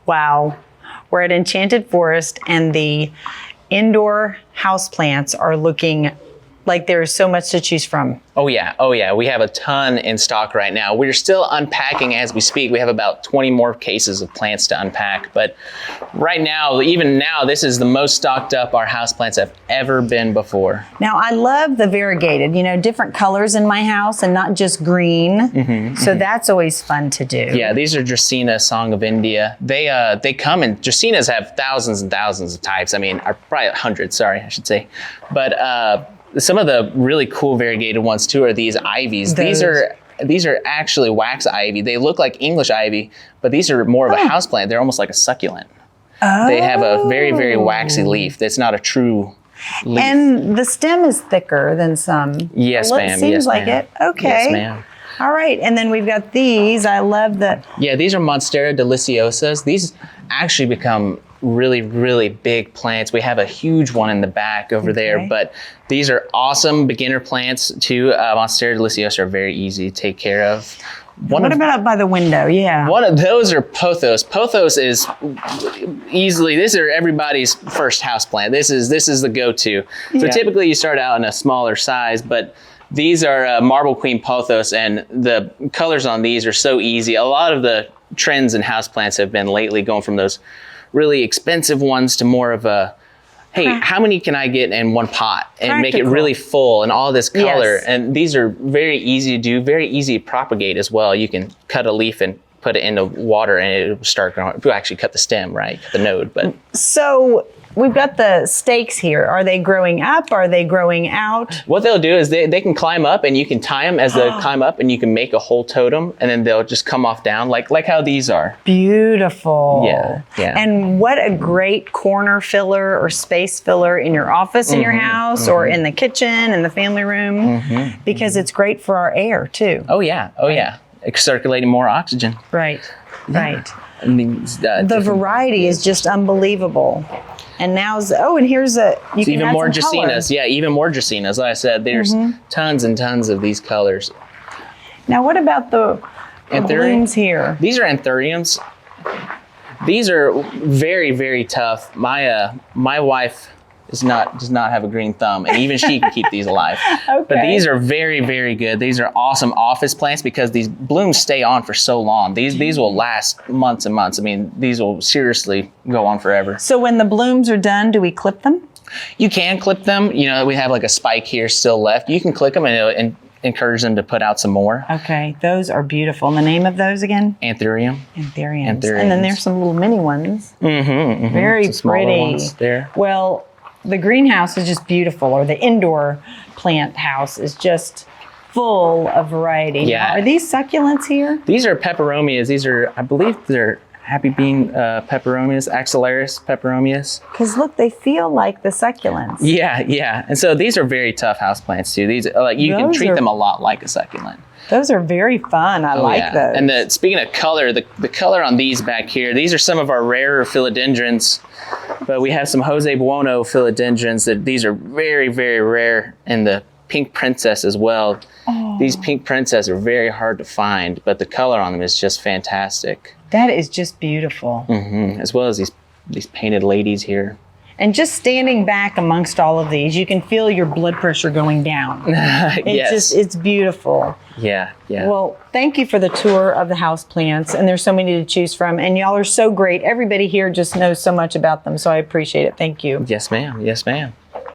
Wow. We're at Enchanted Forest, and the indoor houseplants are looking like there is so much to choose from. Oh yeah, we have a ton in stock right now. We're still unpacking as we speak. We have about 20 more cases of plants to unpack, but right now, even now, this is the most stocked up our houseplants have ever been before. Now, I love the variegated, different colors in my house and not just green. So that's always fun to do. Yeah, these are Dracaena Song of India. They come in, Dracaenas have thousands and thousands of types. I mean, probably hundreds, sorry, I should say. But some of the really cool variegated ones too are these ivies. These are actually wax ivy. They look like English ivy, but these are more of a houseplant. They're almost like a succulent. Oh. They have a very, very waxy leaf. That's not a true leaf. And the stem is thicker than some. Yes, ma'am. Seems like it. Okay. Yes, ma'am. All right, and then we've got these. I love the... Yeah, these are Monstera Deliciosas. These actually become really, really big plants. We have a huge one in the back over there, but these are awesome beginner plants too. Monstera Deliciosas are very easy to take care of. What about up by the window? Yeah. One of those are Pothos. Pothos is easily, these are everybody's first house plant. This is the go-to. So typically you start out in a smaller size, but these are Marble Queen Pothos, and the colors on these are so easy. A lot of the trends in houseplants have been lately going from those really expensive ones to more of a, hey, how many can I get in one pot and make it really full and all this color? Yes. And these are very easy to do, very easy to propagate as well. You can cut a leaf and put it into water and it will start growing. You actually cut the stem, right? Cut the node, but. So we've got the stakes here. Are they growing up? Are they growing out? What they'll do is they can climb up, and you can tie them as they climb up, and you can make a whole totem, and then they'll just come off down like how these are. Beautiful. Yeah. And what a great corner filler or space filler in your office, in your house, or in the kitchen, in the family room, because it's great for our air too. Oh yeah. It's circulating more oxygen. Right. I mean, the variety is just unbelievable. And now, and here's even more Dracaenas. Yeah, even more Dracaenas. Like I said, there's tons and tons of these colors. Now, what about the blooms here? These are Anthuriums. These are very, very tough. My wife does not have a green thumb, and even she can keep these alive. But these are very, very good. These are awesome office plants because these blooms stay on for so long. These will last months and months. I mean, these will seriously go on forever. So when the blooms are done, do we clip them? You can clip them. We have like a spike here still left. You can clip them and encourage them to put out some more. Okay, those are beautiful. And the name of those again? Anthurium. Anthuriums. And then there's some little mini ones. Very pretty. Ones there. Well, the greenhouse is just beautiful, or the indoor plant house is just full of variety. Yeah. Now, are these succulents here? These are peperomias. These are, I believe they're happy bean peperomias, Axillaris peperomias. Because look, they feel like the succulents. Yeah. And so these are very tough houseplants too. These you can treat them a lot like a succulent. Those are very fun. I like those. And speaking of color, the color on these back here, these are some of our rarer philodendrons, but we have some Jose Buono philodendrons that these are very, very rare, and the pink princess as well. These pink princess are very hard to find, but the color on them is just fantastic. That is just beautiful. As well as these painted ladies here. And just standing back amongst all of these, you can feel your blood pressure going down. It's beautiful. Yeah. Well, thank you for the tour of the house plants, and there's so many to choose from, and y'all are so great. Everybody here just knows so much about them, so I appreciate it. Thank you. Yes, ma'am.